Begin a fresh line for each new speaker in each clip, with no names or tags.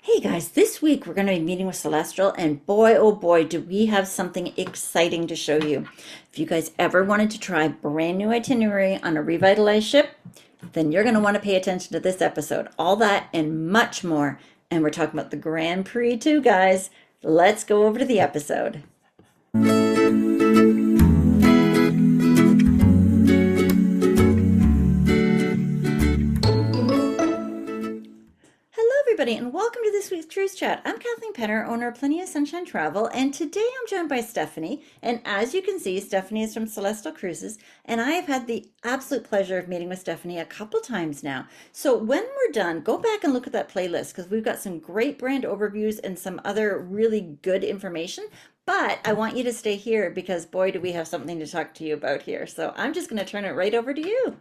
Hey guys, this week we're going to be meeting with Celestial, and boy, oh boy, do we have something exciting to show you. If you guys ever wanted to try brand new itinerary on a revitalized ship, then you're going to want to pay attention to this episode. All that and much more. And we're talking about the Grand Prix too, guys. Let's go over to the episode. Hello, everybody, and welcome to this week's Cruise Chat. I'm Kathleen Penner, owner of Plenty of Sunshine Travel, and today I'm joined by Stephanie. And as you can see, Stephanie is from Celestyal Cruises, and I have had the absolute pleasure of meeting with Stephanie a couple times now. So when we're done, go back and look at that playlist because we've got some great brand overviews and some other really good information. But I want you to stay here because boy, do we have something to talk to you about here. So I'm just going to turn it right over to you.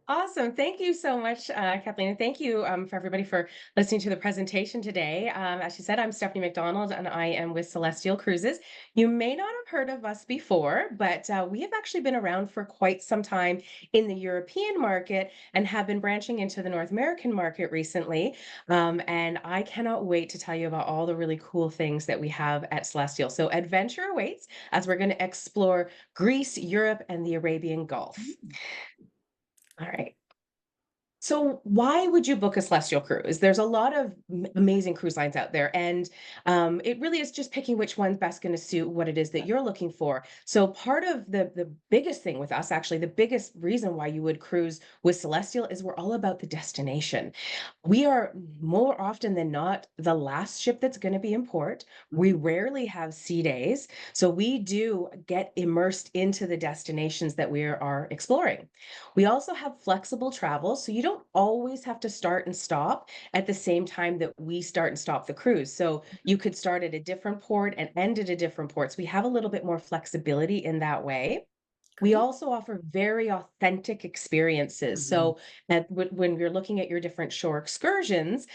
Awesome. Thank you so much, Kathleen. And thank you for everybody for listening to the presentation today. As you said, I'm Stephanie McDonald and I am with Celestyal Cruises. You may not have heard of us before, but we have actually been around for quite some time in the European market and have been branching into the North American market recently. And I cannot wait to tell you about all the really cool things that we have at Celestial. So adventure awaits as we're going to explore Greece, Europe, and the Arabian Gulf. All right. So why would you book a celestial cruise? There's a lot of amazing cruise lines out there, and it really is just picking which one's best going to suit what it is that you're looking for. So part of the biggest thing with us, actually, the biggest reason why you would cruise with Celestial is we're all about the destination. We are more often than not the last ship that's going to be in port. We rarely have sea days, so we do get immersed into the destinations that we are exploring. We also have flexible travel, so you don't always have to start and stop at the same time that we start and stop the cruise. So you could start at a different port and end at a different port. So we have a little bit more flexibility in that way. We
Great.
also offer very authentic experiences.
Mhm.
So, when you're looking at your different shore excursions,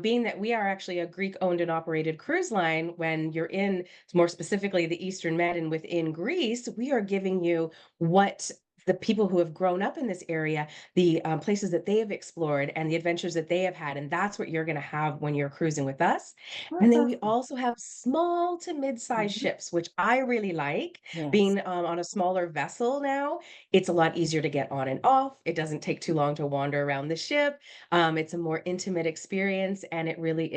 being that we are actually a Greek owned and operated cruise line, when you're in more specifically the Eastern Med and within Greece, we are giving you what the people who have grown up in this area, the places that they have explored and the adventures that they have had. And that's what you're going to have when you're cruising with us.
Well,
And
that's
then we
awesome.
also have small to mid-sized
Mhm.
ships, which I really like.
Yes.
Being on a smaller vessel now, it's a lot easier to get on and off. It doesn't take too long to wander around the ship. It's a more intimate experience, and it really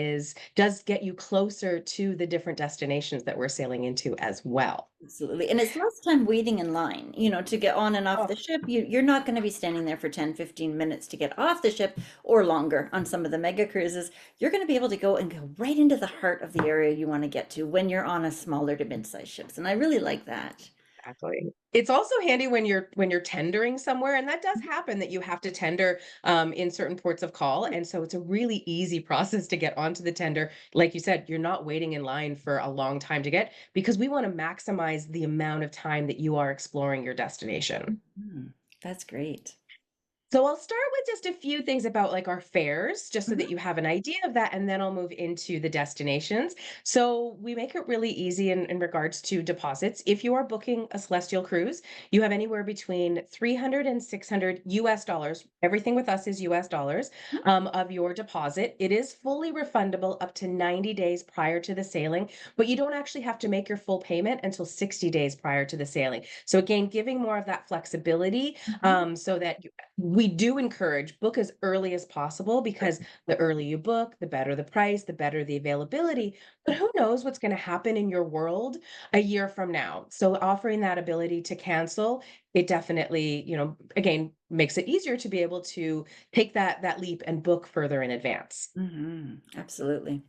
does get you closer to the different destinations that we're sailing into as well.
Absolutely. And it's less time waiting in line, to get on and off
Oh,
the ship. You're not going to be standing there for 10, 15 minutes to get off the ship or longer on some of the mega cruises. You're going to be able to go and go right into the heart of the area you want to get to when you're on a smaller to mid-sized ships. And I really like that.
exactly. It's also handy when you're tendering somewhere, and that does happen that you have to tender in certain ports of call, and so it's a really easy process to get onto the tender. Like you said, you're not waiting in line for a long time to get because we want to maximize the amount of time that you are exploring your destination.
Mhm. That's great.
So I'll start with just a few things about like our fares, just so that
Mhm.
you have an idea of that, and then I'll move into the destinations. So we make it really easy in regards to deposits. If you are booking a celestial cruise, you have anywhere between 300 and 600 US dollars. Everything with us is US dollars of your deposit. It is fully refundable up to 90 days prior to the sailing, but you don't actually have to make your full payment until 60 days prior to the sailing. So again, giving more of that flexibility
Mhm.
so that we do encourage book as early as possible, because the earlier you book, the better the price, the better the availability. But who knows what's going to happen in your world a year from now? So offering that ability to cancel, it definitely, again, makes it easier to be able to take that leap and book further in advance.
Absolutely.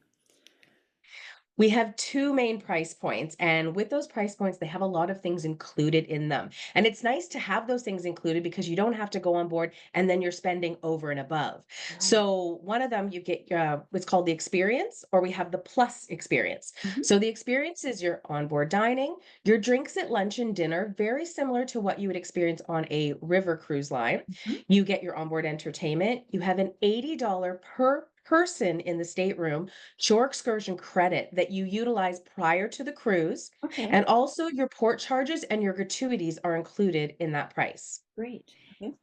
We have two main price points, and with those price points, they have a lot of things included in them. And it's nice to have those things included because you don't have to go on board and then you're spending over and above.
Right.
So, one of them, you get what's called the experience, or we have the plus experience.
Mhm.
So, the experience is your onboard dining, your drinks at lunch and dinner, very similar to what you would experience on a river cruise line.
Mhm.
You get your onboard entertainment, you have an $80 per person in the stateroom shore excursion credit that you utilize prior to the cruise,
Okay.
and also your port charges and your gratuities are included in that price.
Great. Okay.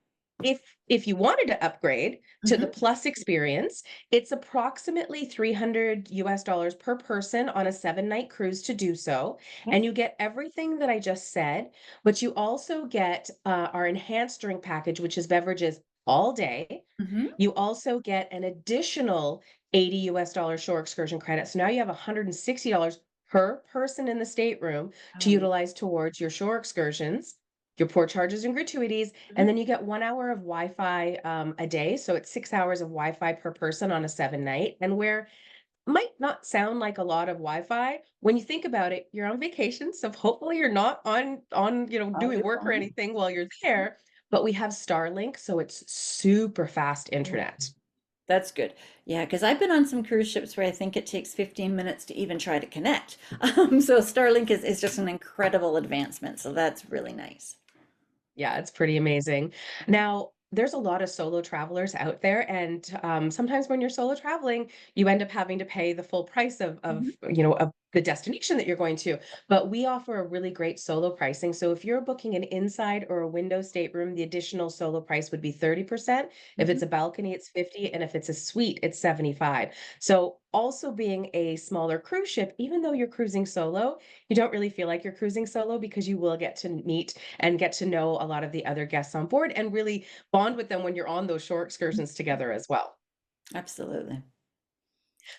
If you wanted to upgrade to the
Hmm.
Plus experience, it's approximately $300 per person on a 7-night cruise to do so,
Okay.
and you get everything that I just said, but you also get, our enhanced drink package, which is beverages all day.
Hmm.
You also get an additional $80 shore excursion credit. So now you have $160 per person in the stateroom to
Oh,
utilize towards your shore excursions, your port charges and gratuities, and
mhm.
then you get 1 hour of Wi-Fi a day. So it's 6 hours of Wi-Fi per person on a 7 night. And where might not sound like a lot of Wi-Fi, when you think about it, you're on vacation, so hopefully you're not on
On
doing
your
work or
phone.
anything while you're there, but we have Starlink, so it's super fast internet.
That's good. Yeah, because I've been on some cruise ships where I think it takes 15 minutes to even try to connect. So Starlink is just an incredible advancement. So that's really nice.
Yeah, it's pretty amazing. Now, there's a lot of solo travelers out there, and sometimes when you're solo traveling, you end up having to pay the full price
Mhm.
of the destination that you're going to. But we offer a really great solo pricing. So if you're booking an inside or a window stateroom, the additional solo price would be 30%. If
Mhm.
it's a balcony, it's 50, and if it's a suite, it's 75. So also being a smaller cruise ship, even though you're cruising solo, you don't really feel like you're cruising solo because you will get to meet and get to know a lot of the other guests on board and really bond with them when you're on those shore excursions together as well.
Absolutely.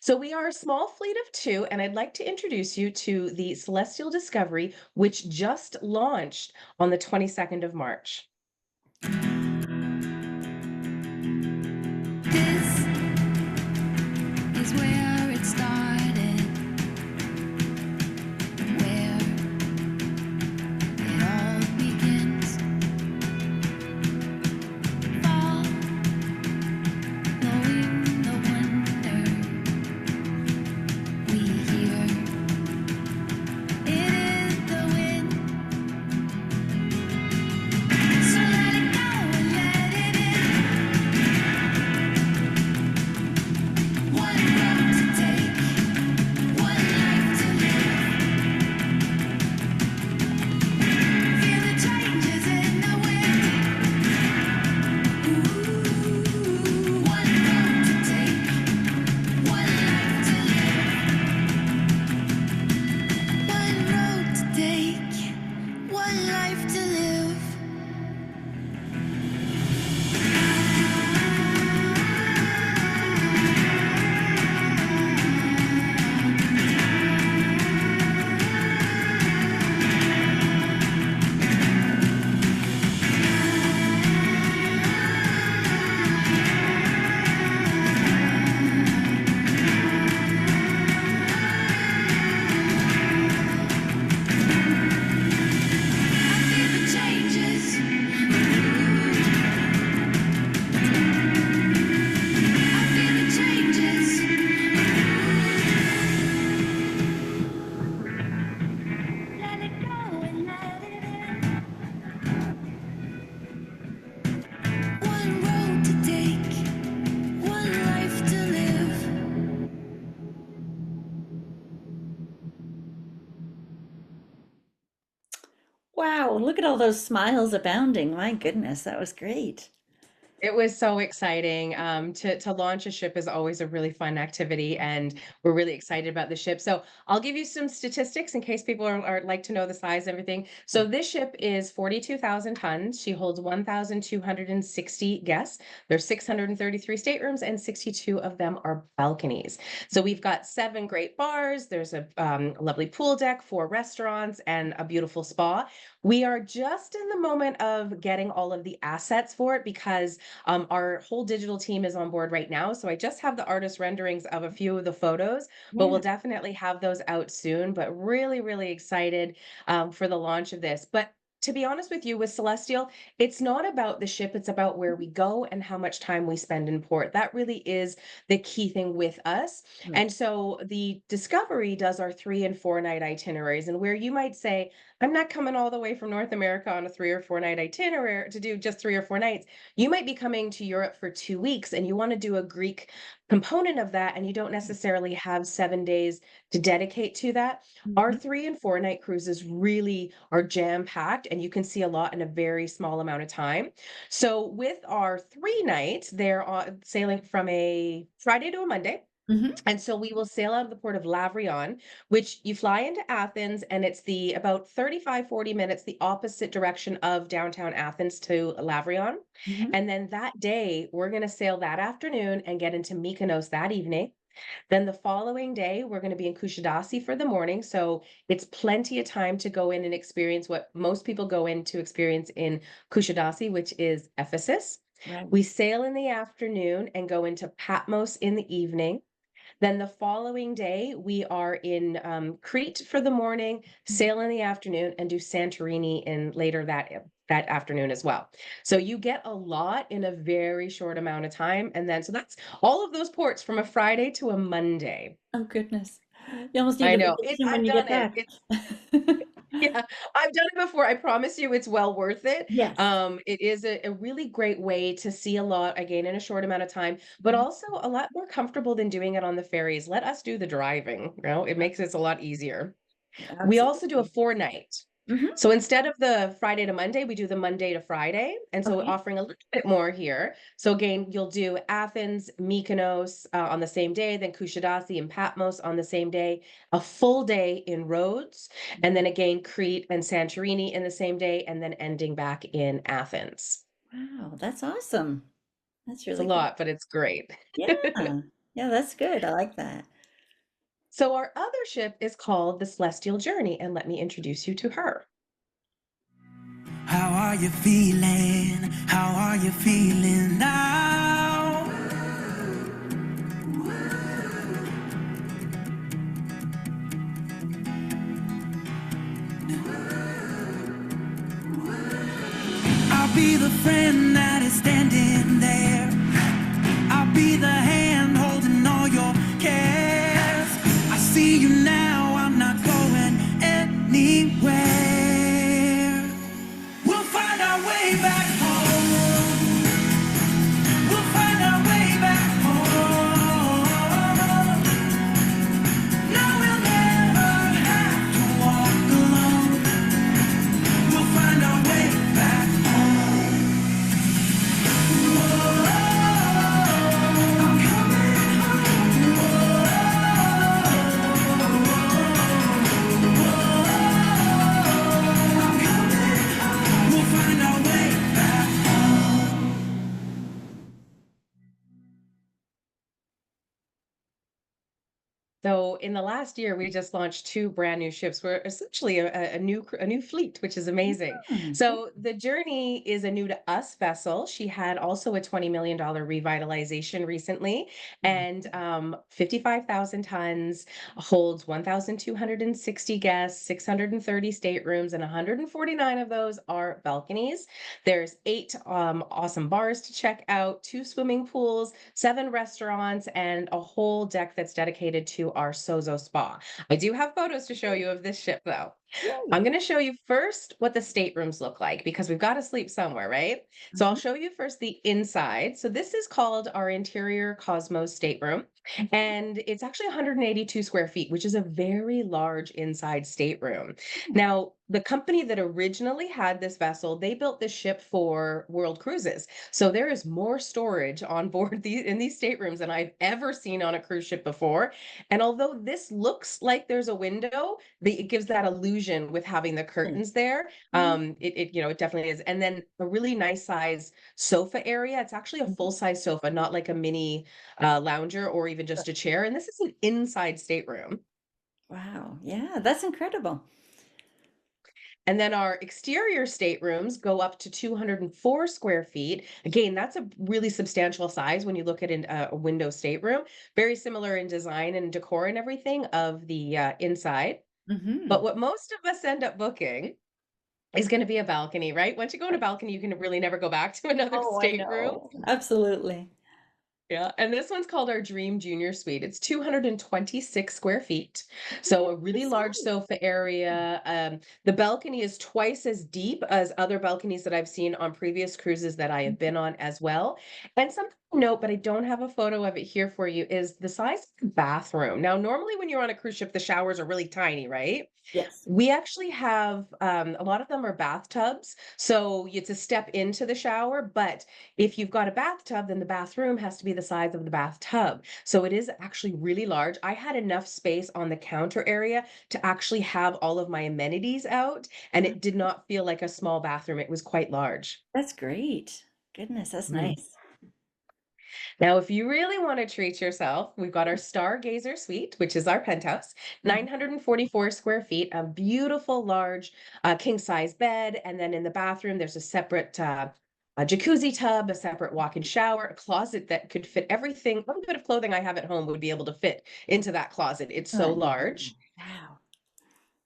So we are a small fleet of two, and I'd like to introduce you to the Celestial Discovery, which just launched on the 22nd of March.
This is where it started, where it all begins. Following the wonder we hear. It is the wind, so let it go and let it in. One road to take, one life to live. Feel the changes in the wind. Ooh, one road to take, one life to live. One road to take, one life to live. I feel the changes. I feel the changes. Let it go and let it in. One road to take, one life to live.
Wow, look at all those smiles abounding. My goodness, that was great.
It was so exciting. To launch a ship is always a really fun activity, and we're really excited about the ship. So I'll give you some statistics in case people are like to know the size and everything. So this ship is 42,000 tons. She holds 1,260 guests. There's 633 staterooms, and 62 of them are balconies. So we've got 7 great bars. There's a lovely pool deck, 4 restaurants, and a beautiful spa. We are just in the moment of getting all of the assets for it because our whole digital team is on board right now. So I just have the artist renderings of a few of the photos, but we'll
Yeah.
definitely have those out soon. But really, really excited for the launch of this. But to be honest with you, with Celestial, it's not about the ship, it's about where we go and how much time we spend in port. That really is the key thing with us.
Right.
And so the Discovery does our 3 and 4 night itineraries. And where you might say, I'm not coming all the way from North America on a 3 or 4 night itinerary to do just 3 or 4 nights. You might be coming to Europe for 2 weeks and you want to do a Greek component of that, and you don't necessarily have 7 days to dedicate to that. Our
Mhm.
3 and 4 night cruises really are jam packed, and you can see a lot in a very small amount of time. So, with our 3 nights, they're sailing from a Friday to a Monday.
Mhm.
And so we will sail out of the port of Lavrion, which you fly into Athens, and it's the about 35-40 minutes the opposite direction of downtown Athens to Lavrion.
Mhm.
And then that day, we're going to sail that afternoon and get into Mykonos that evening. Then the following day, we're going to be in Kusadasi for the morning. So it's plenty of time to go in and experience what most people go in to experience in Kusadasi, which is Ephesus.
Right.
We sail in the afternoon and go into Patmos in the evening. Then the following day, we are in Crete for the morning,
Mhm.
sail in the afternoon, and do Santorini in later that afternoon as well. So you get a lot in a very short amount of time, and then so that's all of those ports from a Friday to a Monday.
Oh, goodness. You almost need
I
a
know it.
vacation when
I've
you
done
get
it.
back.
It's yeah, I've done it before. I promise you, it's well worth it.
Yes.
It is a really great way to see a lot again in a short amount of time, but
Mhm.
also a lot more comfortable than doing it on the ferries. Let us do the driving, it makes it a lot easier. We also do a
Absolutely.
4 night.
Mhm.
So instead of the Friday to Monday, we do the Monday to Friday. And so we're
Okay.
offering a little bit more here. So again, you'll do Athens, Mykonos on the same day, then Kusadasi and Patmos on the same day, a full day in Rhodes, and
Mhm.
then again, Crete and Santorini in the same day, and then ending back in Athens.
Wow, that's awesome. That's
It's a
really good.
lot, but it's great.
Yeah. Yeah, that's good. I like that.
So our other ship is called the Celestial Journey, and let me introduce you to her.
How are you feeling? How are you feeling now? I'll be the friend that is standing there. I'll be the hand holding all your cares. I see you now, I'm not going anywhere. We'll find our way back home. We'll find our way back home. No, we'll never have to walk alone. We'll find our way back home. I'm coming home. I'm coming home. We'll find our way back home.
So in the last year, we just launched two brand new ships. We're essentially a new fleet, which is amazing.
Mm, good.
So the Journey is a new to us vessel. She had also a $20 million revitalization recently,
Mhm.
and 55,000 tons, holds 1,260 guests, 630 staterooms, and 149 of those are balconies. There's 8 awesome bars to check out, 2 swimming pools, 7 restaurants, and a whole deck that's dedicated to our Sozo spa. I do have photos to show you of this ship, though.
Yay.
I'm going to show you first what the staterooms look like because we've got to sleep somewhere, right? So I'll
Mhm.
show you first the inside. So this is called our interior Cosmos stateroom,
Mhm.
and it's actually 182 square feet, which is a very large inside stateroom.
Mm.
Now, the company that originally had this vessel, they built this ship for World Cruises. So there is more storage on board in these staterooms than I've ever seen on a cruise ship before. And although this looks like there's a window, it gives that illusion with having the
Good.
curtains there.
Mhm.
It definitely is. And then a really nice size sofa area. It's actually a
Mhm.
full size sofa, not like a mini lounger or even just a chair. And this is an inside stateroom.
Wow. Yeah, that's incredible.
And then our exterior staterooms go up to 204 square feet. Again, that's a really substantial size when you look at a window stateroom. Very similar in design and decor and everything of the inside. But
Mhm.
what most of us end up booking is going to be a balcony, right? Once you go on a balcony, you can really never go back to another
Oh, I
stateroom.
know. Absolutely.
Yeah, and this one's called our Dream Junior Suite. It's 226 square feet, so a really
Nice
large
size.
sofa area. The balcony is twice as deep as other balconies that I've seen on previous cruises that I have been on as well. And something to note, but I don't have a photo of it here for you, is the size of the bathroom. Now, normally when you're on a cruise ship, the showers are really tiny, right?
Yes.
We actually have a lot of them are bathtubs, so it's a step into the shower. But if you've got a bathtub, then the bathroom has to be the size of the bathtub. So it is actually really large. I had enough space on the counter area to actually have all of my amenities out, and
Uh,
it did not feel like a small bathroom. It was quite large.
That's great. Goodness, that's nice.
Now, if you really want to treat yourself, we've got our Stargazer Suite, which is our penthouse,
Mhm.
944 square feet, a beautiful large king size bed. And then in the bathroom, there's a separate a jacuzzi tub, a separate walk-in shower, a closet that could fit everything. Every bit of clothing I have at home would be able to fit into that closet. It's
Oh,
so
that's amazing.
large.
Wow,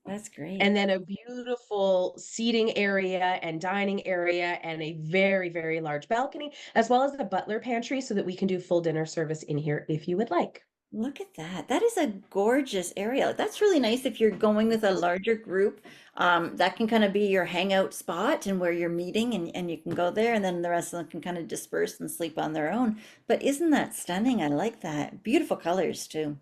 that's great.
And then a beautiful seating area and dining area and a very, very large balcony, as well as a butler pantry so that we can do full dinner service in here if you would like.
Look at that. That is a gorgeous area. That's really nice if you're going with a larger group. That can kind of be your hangout spot and where you're meeting, and you can go there, and then the rest of them can kind of disperse and sleep on their own. But isn't that stunning? I like that. Beautiful colors too.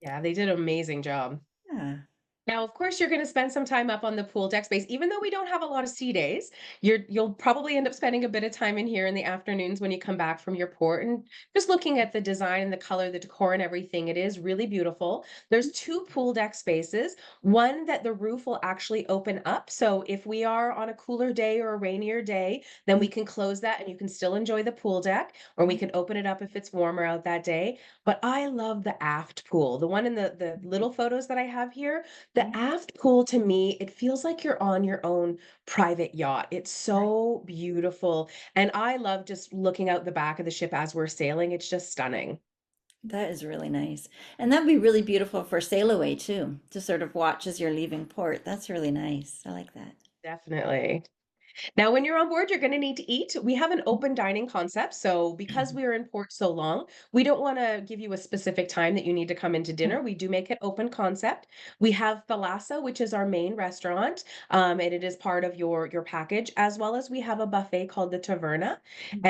Yeah, they did an amazing job.
Yeah.
Now, of course, you're going to spend some time up on the pool deck space. Even though we don't have a lot of sea days, you'll probably end up spending a bit of time in here in the afternoons when you come back from your port and just looking at the design and the color, the decor and everything. It is really beautiful. There's two pool deck spaces, one that the roof will actually open up. So if we are on a cooler day or a rainier day, then we can close that and you can still enjoy the pool deck, or we can open it up if it's warmer out that day. But I love the aft pool, the one in the little photos that I have here. The
Yeah.
aft pool to me, it feels like you're on your own private yacht. It's so beautiful. And I love just looking out the back of the ship as we're sailing. It's just stunning.
That is really nice. And that'd be really beautiful for sail away too, to sort of watch as you're leaving port. That's really nice. I like that.
Definitely. Now, when you're on board, you're going to need to eat. We have an open dining concept. So, because we are in port so long, we don't want to give you a specific time that you need to come into dinner. We do make it open concept. We have Thalassa, which is our main restaurant, and it is part of your package, as well as we have a buffet called the Taverna.
Mhm.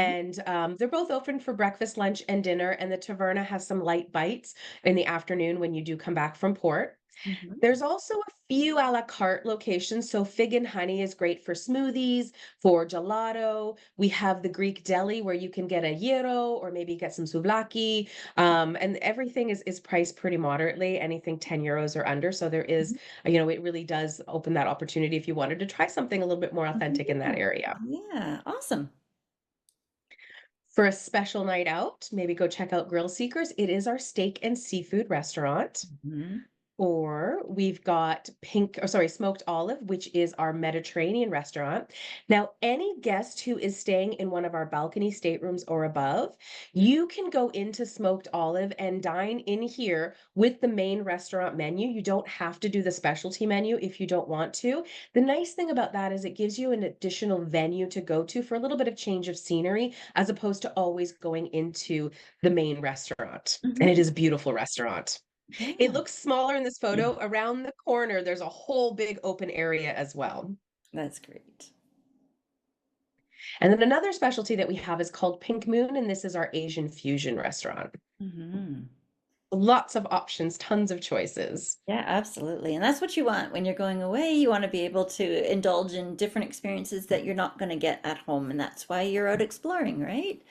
And they're both open for breakfast, lunch, and dinner. And the Taverna has some light bites in the afternoon when you do come back from port.
Mhm.
There's also a few a la carte locations. So Fig and Honey is great for smoothies, for gelato. We have the Greek deli where you can get a gyro or maybe get some souvlaki. And everything is priced pretty moderately, anything 10 euros or under. So there is,
Mhm.
it really does open that opportunity if you wanted to try something a little bit more authentic in that
Yeah.
area.
Yeah. Awesome.
For a special night out, maybe go check out Grill Seekers. It is our steak and seafood restaurant.
Mhm.
Or we've got Smoked Olive, which is our Mediterranean restaurant. Now, any guest who is staying in one of our balcony staterooms or above, you can go into Smoked Olive and dine in here with the main restaurant menu. You don't have to do the specialty menu if you don't want to. The nice thing about that is it gives you an additional venue to go to for a little bit of change of scenery, as opposed to always going into the main restaurant. And it
Mhm.
is a beautiful restaurant. It
Yeah.
looks smaller in this photo. Around the corner, there's a whole big open area as well.
That's great.
And then another specialty that we have is called Pink Moon, and this is our Asian fusion restaurant.
Mhm.
Lots of options, tons of choices.
Yeah, absolutely. And that's what you want when you're going away. You want to be able to indulge in different experiences that you're not going to get at home. And that's why you're out exploring, right?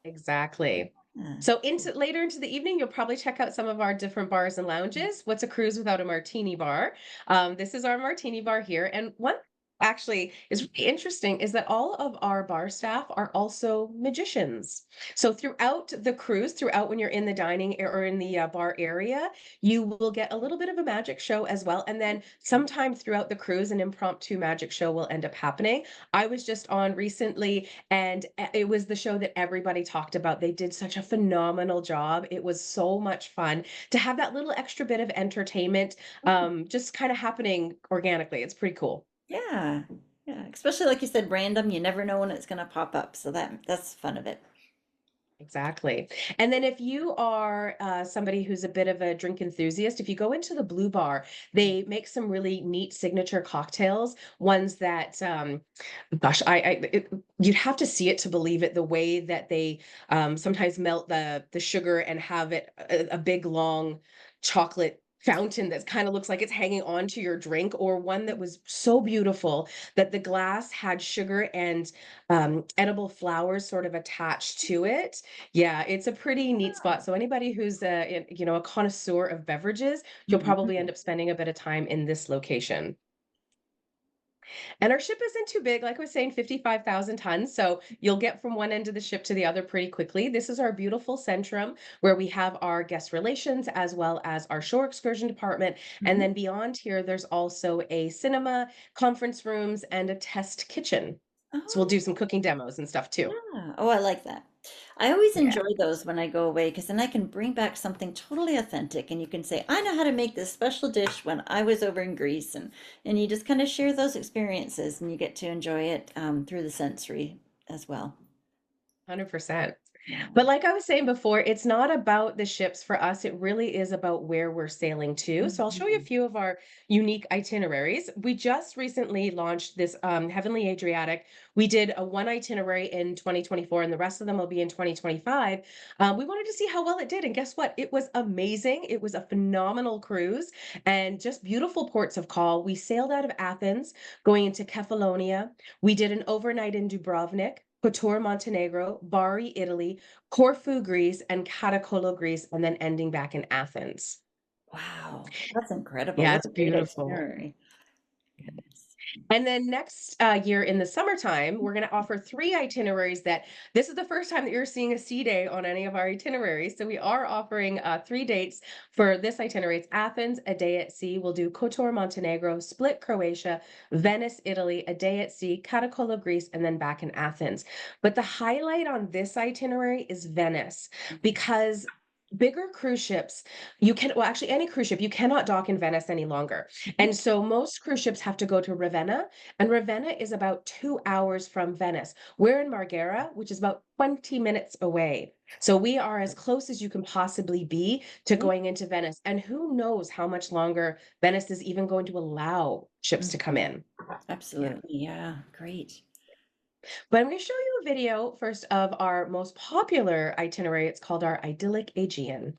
Exactly.
Yeah.
So into later into the evening, you'll probably check out some of our different bars and lounges. What's a cruise without a martini bar? This is our martini bar here. And one actually is really interesting is that all of our bar staff are also magicians. So throughout the cruise, throughout when you're in the or in the bar area, you will get a little bit of a magic show as well. And then sometime throughout the cruise, an impromptu magic show will end up happening. I was just on recently and it was the show that everybody talked about. They did such a phenomenal job. It was so much fun to have that little extra bit of entertainment just kind of happening organically. It's pretty cool.
Yeah. Yeah. Especially like you said, random. You never know when it's going to pop up. So that's fun of it.
Exactly. And then if you are somebody who's a bit of a drink enthusiast, if you go into the Blue Bar, they make some really neat signature cocktails. Ones that, gosh, you'd have to see it to believe it. The way that they sometimes melt the sugar and have it a big long chocolate fountain that kind of looks like it's hanging onto your drink, or one that was so beautiful that the glass had sugar and edible flowers sort of attached to it. Yeah, it's a pretty neat spot. So anybody who's a connoisseur of beverages, you'll probably
Mhm.
end up spending a bit of time in this location. And our ship isn't too big, like I was saying, 55,000 tons. So you'll get from one end of the ship to the other pretty quickly. This is our beautiful centrum where we have our guest relations as well as our shore excursion department. And
Mhm.
then beyond here, there's also a cinema, conference rooms, and a test kitchen. So we'll
Oh,
do some cooking demos and stuff too.
yeah. Oh, I like that. I always
Yeah.
enjoy those when I go away because then I can bring back something totally authentic and you can say, I know how to make this special dish when I was over in Greece and you just kind of share those experiences and you get to enjoy it through the sensory as well.
100%.
Yeah.
But like I was saying before, it's not about the ships for us. It really is about where we're sailing to. So I'll show you a
Mhm.
few of our unique itineraries. We just recently launched this Heavenly Adriatic. We did a one itinerary in 2024, and the rest of them will be in 2025. We wanted to see how well it did. And guess what? It was amazing. It was a phenomenal cruise and just beautiful ports of call. We sailed out of Athens, going into Kefalonia. We did an overnight in Dubrovnik. Kotor, Montenegro, Bari, Italy, Corfu, Greece, and Katakolo, Greece, and then ending back in Athens.
Wow, that's incredible.
Yeah,
What
it's
a great
beautiful.
itinerary. Goodness.
And then next year in the summertime, we're going to offer 3 itineraries that this is the first time that you're seeing a sea day on any of our itineraries. So we are offering 3 dates for this itinerary. It's Athens, a day at sea. We'll do Kotor, Montenegro, Split, Croatia, Venice, Italy, a day at sea, Katakolo, Greece, and then back in Athens. But the highlight on this itinerary is Venice because bigger cruise ships, well, actually, any cruise ship, you cannot dock in Venice any longer. And so most cruise ships have to go to Ravenna, and Ravenna is about 2 hours from Venice. We're in Marghera, which is about 20 minutes away. So we are as close as you can possibly be to
Yeah.
going into Venice. And who knows how much longer Venice is even going to allow ships to come
Mhm.
in. Yeah.
Absolutely. Yeah, great.
But I'm going to show you a video first of our most popular itinerary. It's called our Idyllic Aegean.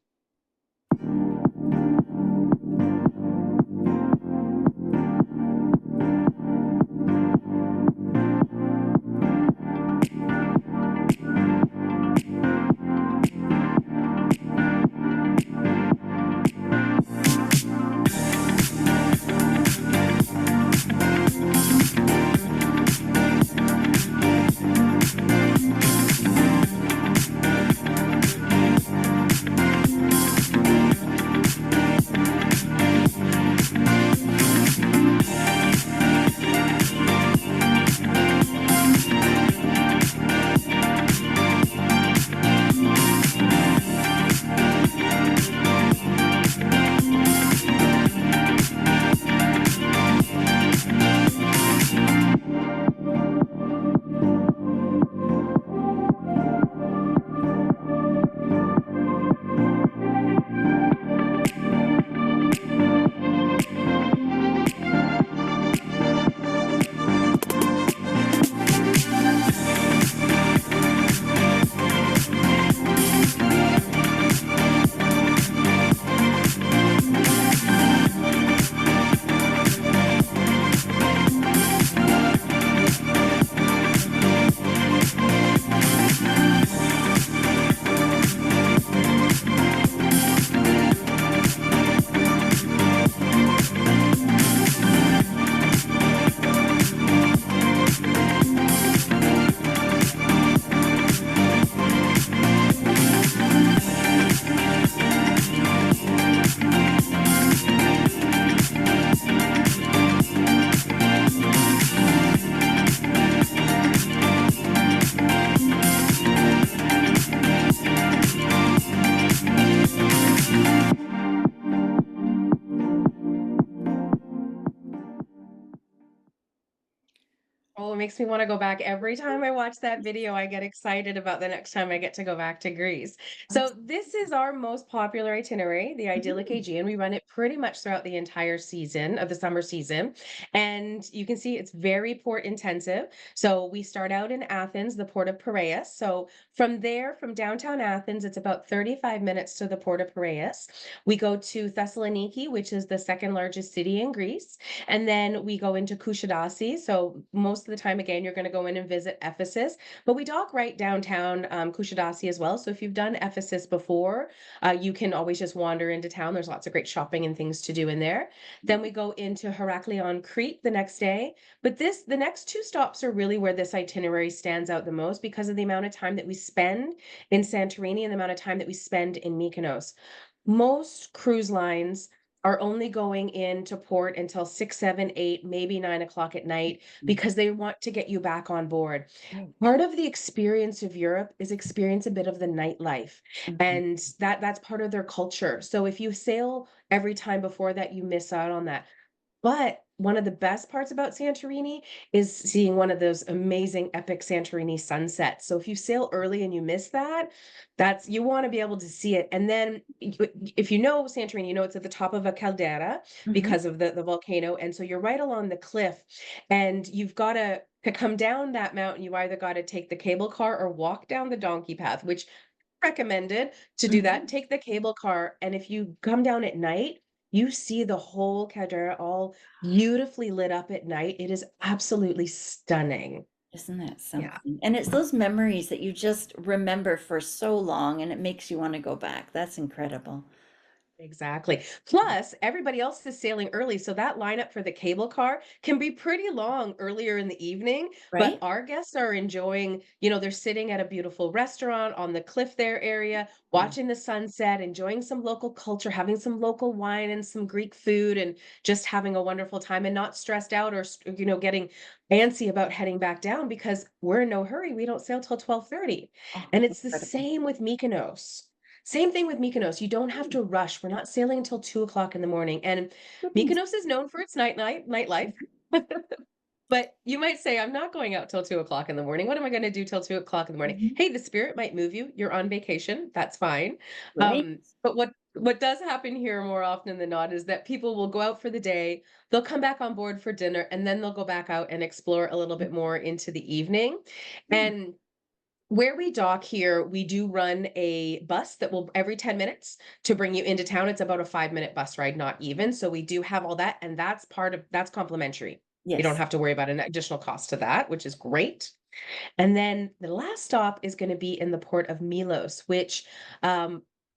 Oh, it makes me want to go back. Every time I watch that video, I get excited about the next time I get to go back to Greece. So this is our most popular itinerary, the Idyllic
Mhm.
Aegean. We run it pretty much throughout the entire season of the summer season. And you can see it's very port intensive. So we start out in Athens, the port of Piraeus. So from there, from downtown Athens, it's about 35 minutes to the port of Piraeus. We go to Thessaloniki, which is the second largest city in Greece. And then we go into Kushadasi. So most of the time, again, you're going to go in and visit Ephesus, but we dock right downtown Kushadasi as well. So if you've done Ephesus before, you can always just wander into town. There's lots of great shopping and things to do in there. Then we go into Heraklion, Crete the next day. But the next two stops are really where this itinerary stands out the most because of the amount of time that we spend in Santorini and the amount of time that we spend in Mykonos. Most cruise lines are only going into port until 6, 7, 8, maybe 9 o'clock at night because they want to get you back on board.
Right.
Part of the experience of Europe is experience a bit of the nightlife,
Mhm.
and that's part of their culture. So if you sail every time before that, you miss out on that. But one of the best parts about Santorini is seeing one of those amazing epic Santorini sunsets. So if you sail early and you miss that, that's you want to be able to see it. And then if you know Santorini, you know it's at the top of a caldera
Mhm.
because of the volcano. And so you're right along the cliff and you've got to come down that mountain. You either got to take the cable car or walk down the donkey path, which recommended to do that.
Mhm.
Take the cable car, and if you come down at night, you see the whole caldera all beautifully lit up at night. It is absolutely stunning.
Isn't that
Yeah.
something? And it's those memories that you just remember for so long and it makes you want to go back. That's incredible.
Exactly. Plus, everybody else is sailing early, so that lineup for the cable car can be pretty long earlier in the evening. But
Right?
our guests are enjoying, they're sitting at a beautiful restaurant on the cliff there area,
Yeah.
watching the sunset, enjoying some local culture, having some local wine and some Greek food, and just having a wonderful time and not stressed out or, getting antsy about heading back down because we're in no hurry. We don't sail till 12:30.
Oh,
And it's the
incredible.
same with Mykonos. Same thing with Mykonos. You don't have
Mm.
to rush. We're not sailing until 2 o'clock in the morning. And
Goodness.
Mykonos is known for its nightlife. But you might say, I'm not going out till 2 o'clock in the morning. What am I going to do till 2 o'clock in the morning?
Mhm.
Hey, the spirit might move you. You're on vacation. That's fine.
Right?
But what does happen here more often than not is that people will go out for the day, they'll come back on board for dinner, and then they'll go back out and explore a little bit more into the evening.
Mm.
And where we dock here, we do run a bus that will every 10 minutes to bring you into town. It's about a 5-minute bus ride, not even. So we do have all that, and that's complimentary. You don't
Yes.
have to worry about an additional cost to that, which is great. And then the last stop is going to be in the port of Milos, which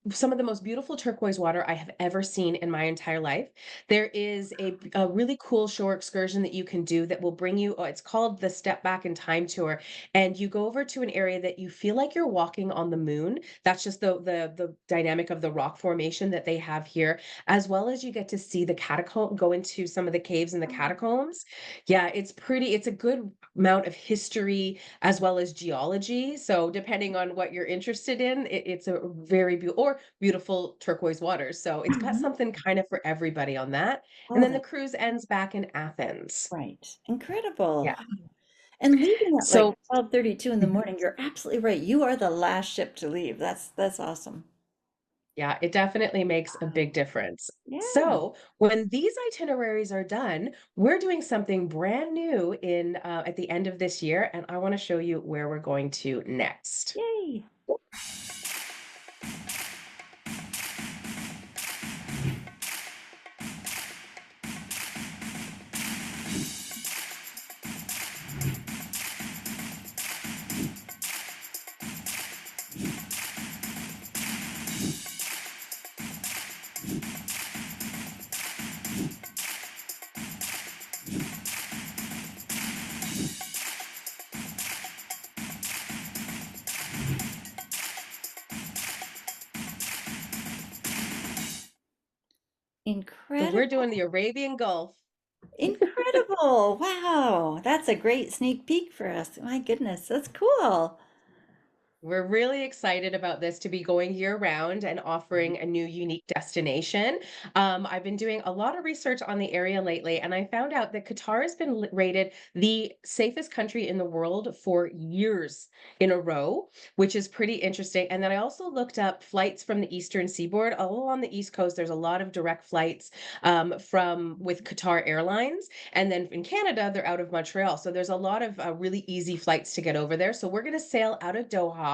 some of the most beautiful turquoise water I have ever seen in my entire life. There is a really cool shore excursion that you can do that will bring you, it's called the Step Back in Time Tour. And you go over to an area that you feel like you're walking on the moon. That's just the dynamic of the rock formation that they have here, as well as you get to see the catacomb, go into some of the caves and the
Oh,
catacombs. Yeah, it's a good amount of history as well as geology. So depending on what you're interested in, it's a very beautiful turquoise waters. So it's got
mhm.
something kind of for everybody on that. And
Oh,
then the
that's
cruise ends back in Athens.
right. Incredible.
Yeah.
Wow. And leaving at like
So
12:32 in the
Mhm.
morning, you're absolutely right. You are the last ship to leave. That's awesome.
Yeah, it definitely makes a
Wow.
big difference.
Yeah.
So when these itineraries are done, we're doing something brand new in at the end of this year, and I want to show you where we're going to next.
Yay.
So we're doing the
Incredible.
Arabian Gulf.
Incredible. Wow. That's a great sneak peek for us. My goodness. That's cool.
We're really excited about this to be going year round and
Mhm.
offering a new unique destination. I've been doing a lot of research on the area lately, and I found out that Qatar has been rated the safest country in the world for years in a row, which is pretty interesting. And then I also looked up flights from the Eastern Seaboard. All along the East Coast, there's a lot of direct flights from with Qatar Airlines. And then in Canada, they're out of Montreal. So there's a lot of really easy flights to get over there. So we're going to sail out of Doha.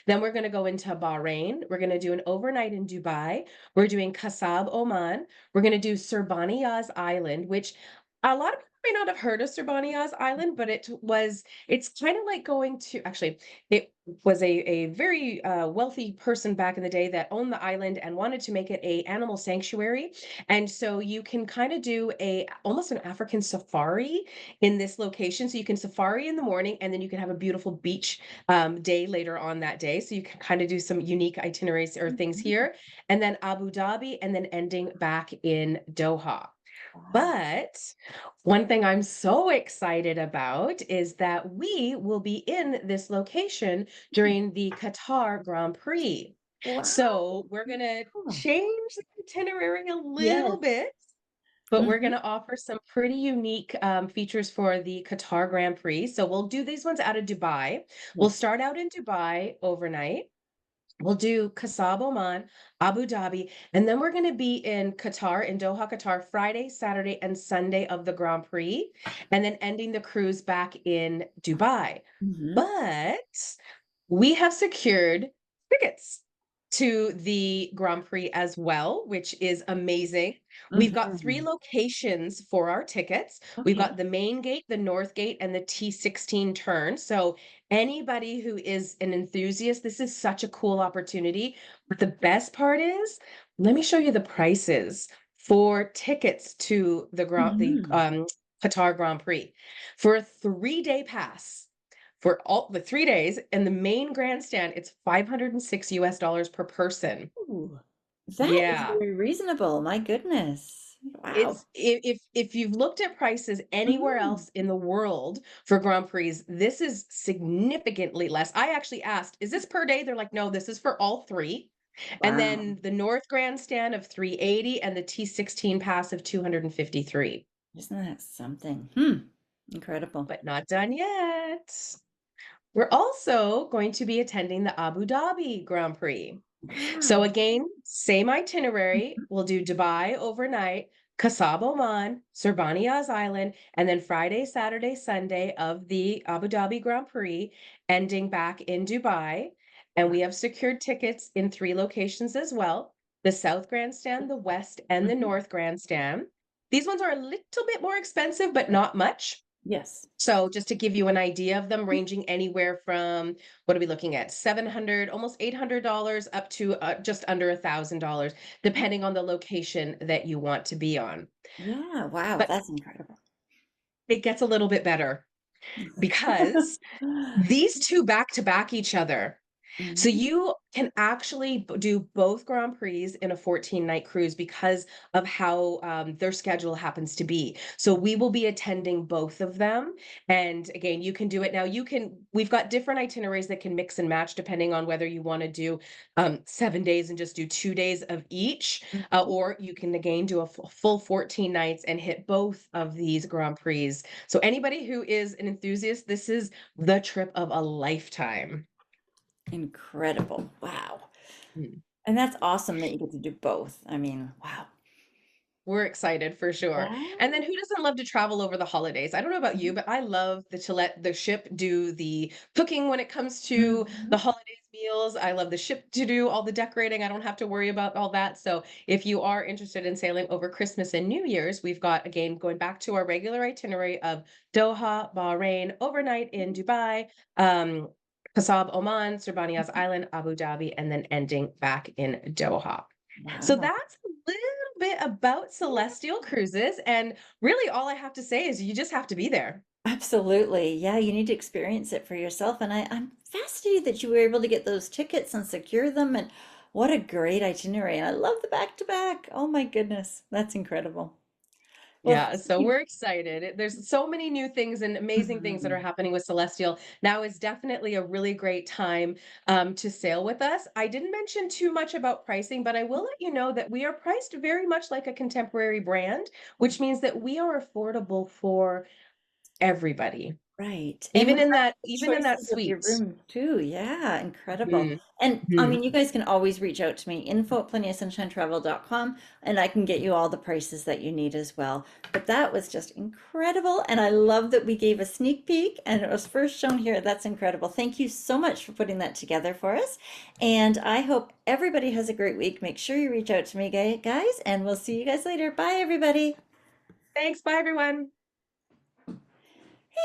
Then we're going to go into Bahrain. We're going to do an overnight in Dubai. We're doing Kasab, Oman. We're going to do Surbaniyaz Island, which a lot of people may not have heard of Surbaniyaz Island, but it's kind of like going to, actually, it was a very wealthy person back in the day that owned the island and wanted to make it a animal sanctuary. And so you can kind of do a almost an African safari in this location. So you can safari in the morning, and then you can have a beautiful beach day later on that day. So you can kind of do some unique itineraries or things
Mhm.
here, and then Abu Dhabi, and then ending back in Doha.
Wow.
But one thing I'm so excited about is that we will be in this location during the Qatar Grand Prix.
Wow.
So we're going to
Cool.
change the itinerary a little
Yes.
bit, but we're
Mhm.
going to offer some pretty unique features for the Qatar Grand Prix. So we'll do these ones out of Dubai. We'll
Yes.
start out in Dubai overnight. We'll do Kasab, Oman, Abu Dhabi, and then we're going to be in Qatar, in Doha, Qatar, Friday, Saturday, and Sunday of the Grand Prix, and then ending the cruise back in Dubai.
Mhm.
But we have secured tickets to the Grand Prix as well, which is amazing. We've got three
Mhm.
locations for our tickets. We've
Okay.
got the main gate, the north gate, and the T16 turn. So anybody who is an enthusiast, this is such a cool opportunity. But the best part is, let me show you the prices for tickets to
Mhm.
Qatar Grand Prix. For a 3-day pass, for all the 3 days in the main grandstand, it's $506 per person.
Ooh, that is
Yeah.
very reasonable. My goodness. Wow.
It's if you've looked at prices anywhere
Mhm.
else in the world for Grand Prix, this is significantly less. I actually asked, "Is this per day?" They're like, "No, this is for all 3." And
Wow.
then the North Grandstand of 380 and the T16 pass of 253.
Isn't that something? Incredible.
But not done yet. We're also going to be attending the Abu Dhabi Grand Prix. So
Wow.
again, same itinerary.
Mhm.
We'll do Dubai overnight, Kasab, Oman, Surbaniyaz Island, and then Friday, Saturday, Sunday of the Abu Dhabi Grand Prix, ending back in Dubai. And
Wow.
we have secured tickets in 3 locations as well: the South Grandstand, the West, and the
Mhm.
North Grandstand. These ones are a little bit more expensive, but not much.
Yes.
So just to give you an idea of them, ranging anywhere from, what are we looking at? 700, almost $800 up to just under $1,000, depending on the location that you want to be on.
Yeah. Wow.
But
That's incredible.
it gets a little bit better because these two back to back each other. So
Mhm.
you can actually do both Grand Prix in a 14-night cruise because of how their schedule happens to be. So we will be attending both of them. And again, you can do it now. We've got different itineraries that can mix and match depending on whether you want to do 7 days and just do 2 days of each,
Mhm.
or you can again do a full 14 nights and hit both of these Grand Prix. So anybody who is an enthusiast, this is the trip of a lifetime.
Incredible. Wow.
Mm.
And that's awesome that you get to do both. I mean, wow.
We're excited for sure. And then
Wow.
who doesn't love to travel over the holidays? I don't know about you, but I love to let the ship do the cooking when it comes to the
Mhm.
holidays meals. I love the ship to do all the decorating. I don't have to worry about all that. So if you are interested in sailing over Christmas and New Year's, we've got, again, going back to our regular itinerary of Doha, Bahrain, overnight in Dubai, um, Kasab, Oman, Surbaniyaz Island, Abu Dhabi, and then ending back in Doha. So
Wow.
that's a little bit about Celestial Cruises, and really all I have to say is you just have to be there.
Absolutely. Yeah, you need to experience it for yourself. And I'm fascinated that you were able to get those tickets and secure them. And what a great itinerary. And I love the back to back. Oh my goodness. That's incredible. Well,
Yeah,
thank
so
you.
we're excited. There's so many new things and amazing things that are
Mhm.
happening with Celestial. Now is definitely a really great time to sail with us. I didn't mention too much about pricing, but I will let you know that we are priced very much like a contemporary brand, which means that we are affordable for everybody,
Right. And
even
with
in
that,
that
the
even in that
choices of your
suite.
room too. Yeah, incredible.
Mhm,
And I
mhm.
mean, you guys can always reach out to me, info@plentyofsunshinetravel.com, and I can get you all the prices that you need as well. But that was just incredible. And I love that we gave a sneak peek and it was first shown here. That's incredible. Thank you so much for putting that together for us. And I hope everybody has a great week. Make sure you reach out to me, guys, and we'll see you guys later. Bye, everybody.
Thanks. Bye, everyone.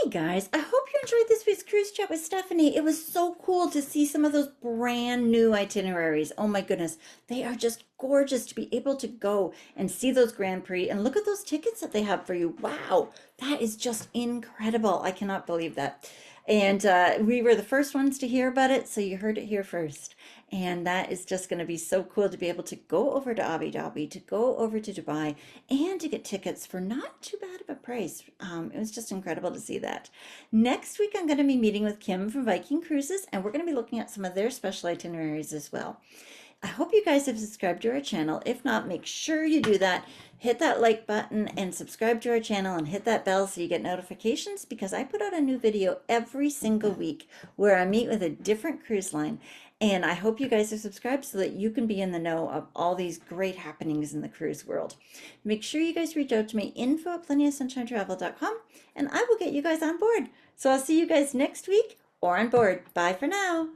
Hey guys, I hope you enjoyed this week's cruise chat with Stephanie. It was so cool to see some of those brand new itineraries. Oh my goodness, they are just gorgeous to be able to go and see those Grand Prix and look at those tickets that they have for you. Wow, that is just incredible. I cannot believe that. And we were the first ones to hear about it, so you heard it here first. And that is just going to be so cool to be able to go over to Abu Dhabi, to go over to Dubai, and to get tickets for not too bad of a price. It was just incredible to see that. Next week, I'm going to be meeting with Kim from Viking Cruises, and we're going to be looking at some of their special itineraries as well. I hope you guys have subscribed to our channel. If not, make sure you do that. Hit that like button and subscribe to our channel and hit that bell so you get notifications because I put out a new video every single week where I meet with a different cruise line. And I hope you guys are subscribed so that you can be in the know of all these great happenings in the cruise world. Make sure you guys reach out to me, info@plentyofsunshinetravel.com, and I will get you guys on board. So I'll see you guys next week or on board. Bye for now.